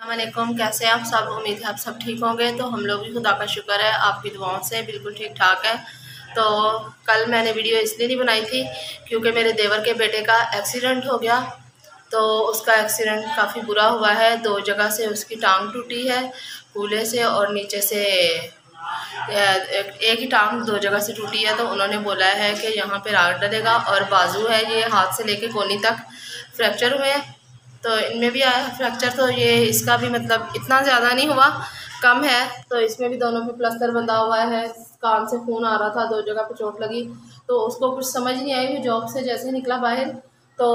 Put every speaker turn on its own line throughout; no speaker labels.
वालेकुम, कैसे हैं आप सब। उम्मीद है आप सब ठीक होंगे। तो हम लोग भी खुदा का शुक्र है आपकी दुआओं से बिल्कुल ठीक ठाक है। तो कल मैंने वीडियो इसलिए नहीं बनाई थी क्योंकि मेरे देवर के बेटे का एक्सीडेंट हो गया। तो उसका एक्सीडेंट काफ़ी बुरा हुआ है। 2 जगह से उसकी टांग टूटी है, कूल्हे से और नीचे से। एक ही टांग 2 जगह से टूटी है। तो उन्होंने बोला है कि यहाँ पे राड डलेगा और बाजू है ये हाथ से लेके कोहनी तक फ्रैक्चर हुए हैं। तो इनमें भी आया फ्रैक्चर। तो ये इसका भी मतलब इतना ज़्यादा नहीं हुआ, कम है। तो इसमें भी दोनों पे प्लास्टर बंधा हुआ है। कान से खून आ रहा था, 2 जगह पे चोट लगी। तो उसको कुछ समझ नहीं आई। वो जॉब से जैसे निकला बाहर, तो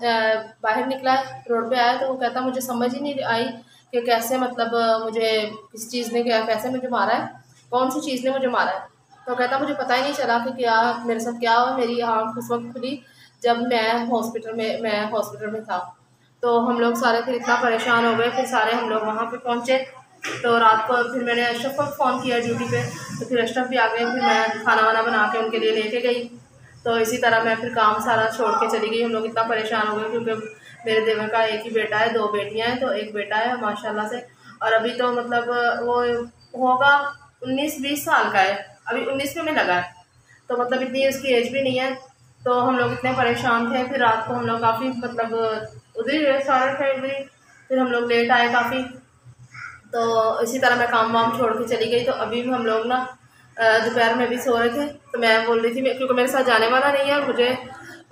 बाहर निकला रोड पे आया तो वो कहता मुझे समझ ही नहीं आई कि कैसे मतलब मुझे किस चीज़ ने कैसे मुझे मारा है, कौन सी चीज़ ने मुझे मारा है। तो कहता मुझे पता ही नहीं चला कि क्या मेरे साथ क्या हुआ। मेरी आँख उस वक्त खुली जब मैं हॉस्पिटल में था। तो हम लोग सारे फिर इतना परेशान हो गए। फिर सारे हम लोग वहाँ पे पहुँचे। तो रात को फिर मैंने अशरफ को फ़ोन किया ड्यूटी पे। तो फिर अशरफ भी आ गए। फिर मैं खाना वाना बना के उनके लिए लेके गई। तो इसी तरह मैं फिर काम सारा छोड़ के चली गई। हम लोग इतना परेशान हो गए क्योंकि मेरे देवर का एक ही बेटा है, 2 बेटियाँ हैं। तो एक बेटा है माशाल्लाह से, और अभी तो मतलब वो होगा 19-20 साल का है, अभी 19 में लगा है। तो मतलब इतनी उसकी एज भी नहीं है। तो हम लोग इतने परेशान थे। फिर रात को हम लोग काफ़ी मतलब उधर सारे थे उधर। फिर हम लोग लेट आए काफ़ी। तो इसी तरह मैं काम वाम छोड़ के चली गई। तो अभी भी हम लोग ना दोपहर में भी सो रहे थे। तो मैं बोल रही थी क्योंकि मेरे साथ जाने वाला नहीं है, मुझे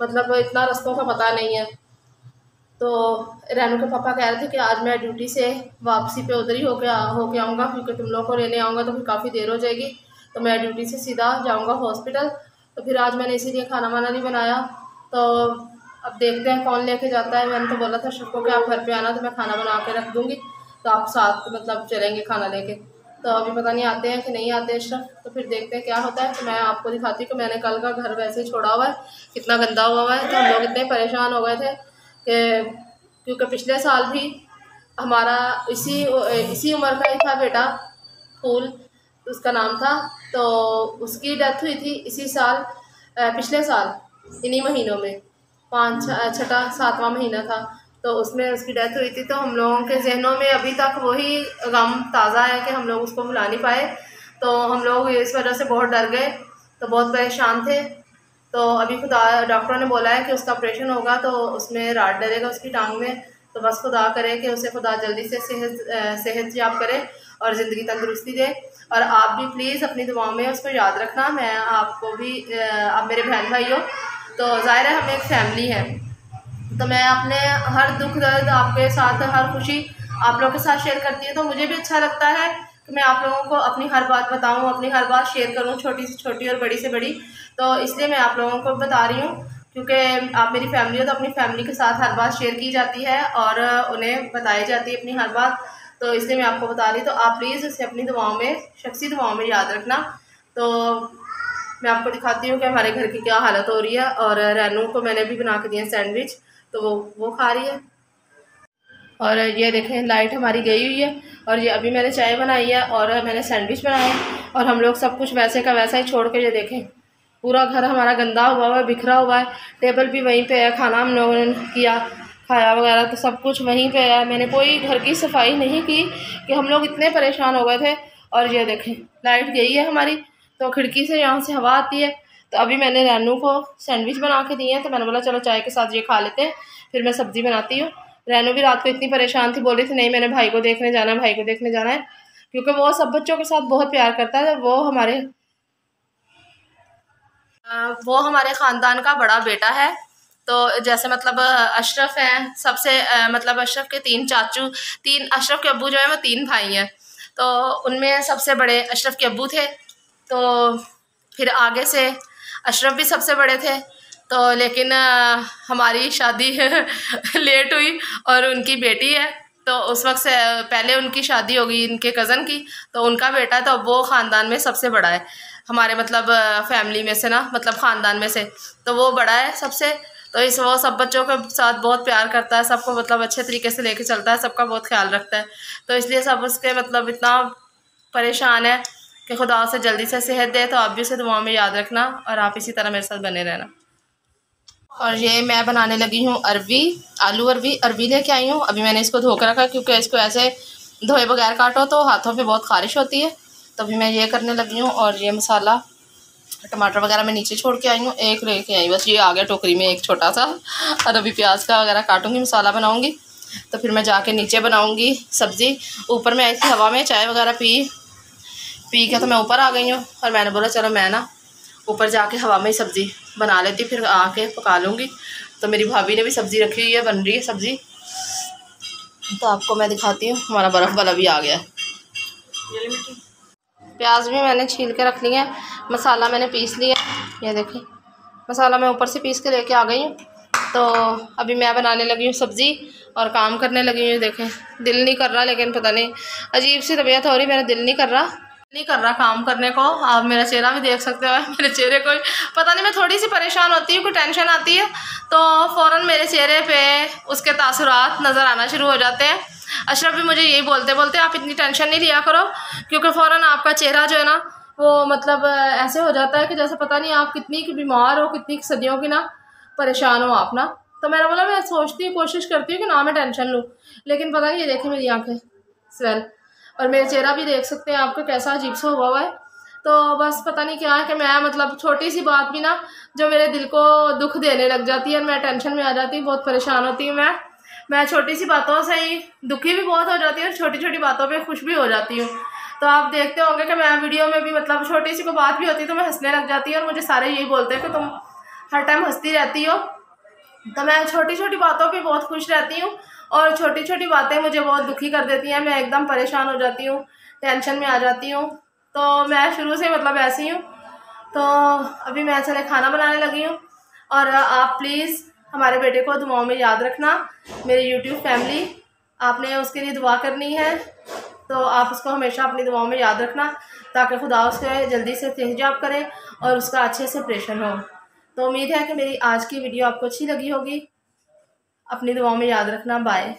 मतलब इतना रास्तों का पता नहीं है। तो रैनू के पापा कह रहे थे कि आज मैं ड्यूटी से वापसी पे उधर ही होके आऊँगा क्योंकि तुम लोग को लेने आऊँगा तो फिर काफ़ी देर हो जाएगी। तो मैं ड्यूटी से सीधा जाऊँगा हॉस्पिटल। तो फिर आज मैंने इसीलिए खाना वाना नहीं बनाया। तो अब देखते हैं कौन लेके जाता है। मैंने तो बोला था सबको कि आप घर पे आना तो मैं खाना बना के रख दूँगी, तो आप साथ मतलब चलेंगे खाना लेके। तो अभी पता नहीं आते हैं कि नहीं आते अशरफ। तो फिर देखते हैं क्या होता है। तो मैं आपको दिखाती हूँ कि मैंने कल का घर वैसे ही छोड़ा हुआ है, कितना गंदा हुआ है। तो हम लोग इतने परेशान हो गए थे कि क्योंकि पिछले साल भी हमारा इसी उम्र का ही था बेटा, फूल उसका नाम था। तो उसकी डेथ हुई थी इसी साल, पिछले साल इन्हीं महीनों में, 5 छठा 7वां महीना था। तो उसमें उसकी डेथ हुई थी। तो हम लोगों के जहनों में अभी तक वही गम ताज़ा है कि हम लोग उसको भुला नहीं पाए। तो हम लोग इस वजह से बहुत डर गए, तो बहुत परेशान थे। तो अभी खुदा डॉक्टर ने बोला है कि उसका ऑपरेशन होगा तो उसमें राड डलेगा उसकी टांग में। तो बस खुदा करे कि उसे खुदा जल्दी से सेहत याब करे और ज़िंदगी तंदुरुस्ती दे। और आप भी प्लीज़ अपनी दुआओं में उसको याद रखना। मैं आपको भी आप मेरे बहन भाई हो, तो ज़ाहिर है हम एक फैमिली है। तो मैं अपने हर दुख दर्द आपके साथ, हर खुशी आप लोगों के साथ शेयर करती हूँ। तो मुझे भी अच्छा लगता है कि मैं आप लोगों को अपनी हर बात बताऊँ, अपनी हर बात शेयर करूँ, छोटी से छोटी और बड़ी से बड़ी। तो इसलिए मैं आप लोगों को बता रही हूँ क्योंकि आप मेरी फैमिली हो। तो अपनी फैमिली के साथ हर बात शेयर की जाती है और उन्हें बताई जाती है अपनी हर बात। तो इसलिए मैं आपको बता रही हूँ। तो आप प्लीज़ उसे अपनी दुआओं में, शख्सी दुआओं में याद रखना। तो मैं आपको दिखाती हूँ कि हमारे घर की क्या हालत हो रही है। और रैनू को मैंने भी बना के दिए सैंडविच, तो वो खा रही है। और ये देखें लाइट हमारी गई हुई है। और ये अभी मैंने चाय बनाई है और मैंने सैंडविच बनाए हैं। और हम लोग सब कुछ वैसे का वैसा ही छोड़ के, ये देखें पूरा घर हमारा गंदा हुआ है, बिखरा हुआ है। टेबल भी वहीं पे है, खाना हम लोगों ने किया, खाया वगैरह तो सब कुछ वहीं पे है। मैंने कोई घर की सफाई नहीं की कि हम लोग इतने परेशान हो गए थे। और ये देखें लाइट गई है हमारी, तो खिड़की से यहाँ से हवा आती है। तो अभी मैंने रैनू को सैंडविच बना के दिए हैं। तो मैंने बोला चलो चाय के साथ ये खा लेते हैं, फिर मैं सब्ज़ी बनाती हूँ। रैनू भी रात को इतनी परेशान थी, बोल रही थी नहीं मैंने भाई को देखने जाना है, भाई को देखने जाना है। क्योंकि वो सब बच्चों के साथ बहुत प्यार करता है। वो हमारे ख़ानदान का बड़ा बेटा है। तो जैसे मतलब अशरफ हैं सबसे मतलब अशरफ के 3 चाचू, 3 अशरफ के अब्बू जो है वो 3 भाई हैं। तो उनमें सबसे बड़े अशरफ के अब्बू थे। तो फिर आगे से अशरफ भी सबसे बड़े थे। तो लेकिन हमारी शादी लेट हुई और उनकी बेटी है। तो उस वक्त से पहले उनकी शादी हो गई इनके कज़न की। तो उनका बेटा, तो वो ख़ानदान में सबसे बड़ा है हमारे मतलब फैमिली में से ना, मतलब ख़ानदान में से। तो वो बड़ा है सबसे। तो वो सब बच्चों के साथ बहुत प्यार करता है, सबको मतलब अच्छे तरीके से लेके चलता है, सबका बहुत ख्याल रखता है। तो इसलिए सब उसके मतलब इतना परेशान है कि खुदा उसे जल्दी से सेहत दे। तो आप भी उसे दुआ में याद रखना और आप इसी तरह मेरे साथ बने रहना। और ये मैं बनाने लगी हूँ अरवी, आलू अरवी लेके आई हूँ। अभी मैंने इसको धो कर रखा क्योंकि इसको ऐसे धोए बगैर काटो तो हाथों पे बहुत ख़ारिश होती है। तो अभी मैं ये करने लगी हूँ। और ये मसाला टमाटर वगैरह मैं नीचे छोड़ के आई हूँ, एक लेके आई बस, ये आ गया टोकरी में एक छोटा सा। और अभी प्याज का वगैरह काटूँगी, मसाला बनाऊँगी, तो फिर मैं जाके नीचे बनाऊँगी सब्ज़ी। ऊपर मैं आई थी हवा में, चाय वगैरह पी के तो मैं ऊपर आ गई हूँ। और मैंने बोला चलो मैं ना ऊपर जाके हवा में ही सब्ज़ी बना लेती, फिर आके पका लूँगी। तो मेरी भाभी ने भी सब्ज़ी रखी हुई है, बन रही है सब्ज़ी। तो आपको मैं दिखाती हूँ, हमारा बर्फ़ वाला भी आ गया है। प्याज भी मैंने छील के रख लिया है, मसाला मैंने पीस लिया, ये देखिए मसाला मैं ऊपर से पीस के लेके आ गई हूँ। तो अभी मैं बनाने लगी हूँ सब्ज़ी और काम करने लगी हूँ। देखें दिल नहीं कर रहा, लेकिन पता नहीं अजीब सी तबीयत हो रही, मेरा दिल नहीं कर रहा काम करने को। आप मेरा चेहरा भी देख सकते हो, मेरे चेहरे को पता नहीं, मैं थोड़ी सी परेशान होती हूँ, कोई टेंशन आती है तो फ़ौरन मेरे चेहरे पे उसके तासुरात नज़र आना शुरू हो जाते हैं। अशरफ भी मुझे यही बोलते आप इतनी टेंशन नहीं लिया करो, क्योंकि फ़ौरन आपका चेहरा जो है ना वो मतलब ऐसे हो जाता है कि जैसे पता नहीं आप कितनी की बीमार हो, कितनी सदियों की ना परेशान हो आप ना। तो मेरा बोला मैं सोचती हूँ, कोशिश करती हूँ कि ना मैं टेंशन लूँ, लेकिन पता नहीं, ये देखें मेरी आंखें स्वेल, और मेरा चेहरा भी देख सकते हैं आपको कैसा अजीब सा हुआ है। तो बस पता नहीं क्या है कि मैं मतलब छोटी सी बात भी ना जो मेरे दिल को दुख देने लग जाती है और मैं टेंशन में आ जाती हूँ, बहुत परेशान होती हूँ मैं छोटी सी बातों से ही दुखी भी बहुत हो जाती हूँ और छोटी छोटी बातों पे खुश भी हो जाती हूँ। तो आप देखते होंगे कि मैं वीडियो में भी मतलब छोटी सी कोई बात भी होती है तो मैं हंसने लग जाती हूँ, और मुझे सारे यही बोलते हैं कि तुम हर टाइम हंसती रहती हो। तो मैं छोटी छोटी बातों पे बहुत खुश रहती हूँ और छोटी छोटी बातें मुझे बहुत दुखी कर देती हैं, मैं एकदम परेशान हो जाती हूँ, टेंशन में आ जाती हूँ। तो मैं शुरू से मतलब ऐसी हूँ। तो अभी मैं चले खाना बनाने लगी हूँ। और आप प्लीज़ हमारे बेटे को दुआओं में याद रखना, मेरे यूट्यूब फैमिली, आपने उसके लिए दुआ करनी है, तो आप उसको हमेशा अपनी दुआओं में याद रखना ताकि खुदा उसके जल्दी से सेहजाब करे और उसका अच्छे से ऑपरेशन हो। तो उम्मीद है कि मेरी आज की वीडियो आपको अच्छी लगी होगी। अपनी दुआओं में याद रखना। बाय।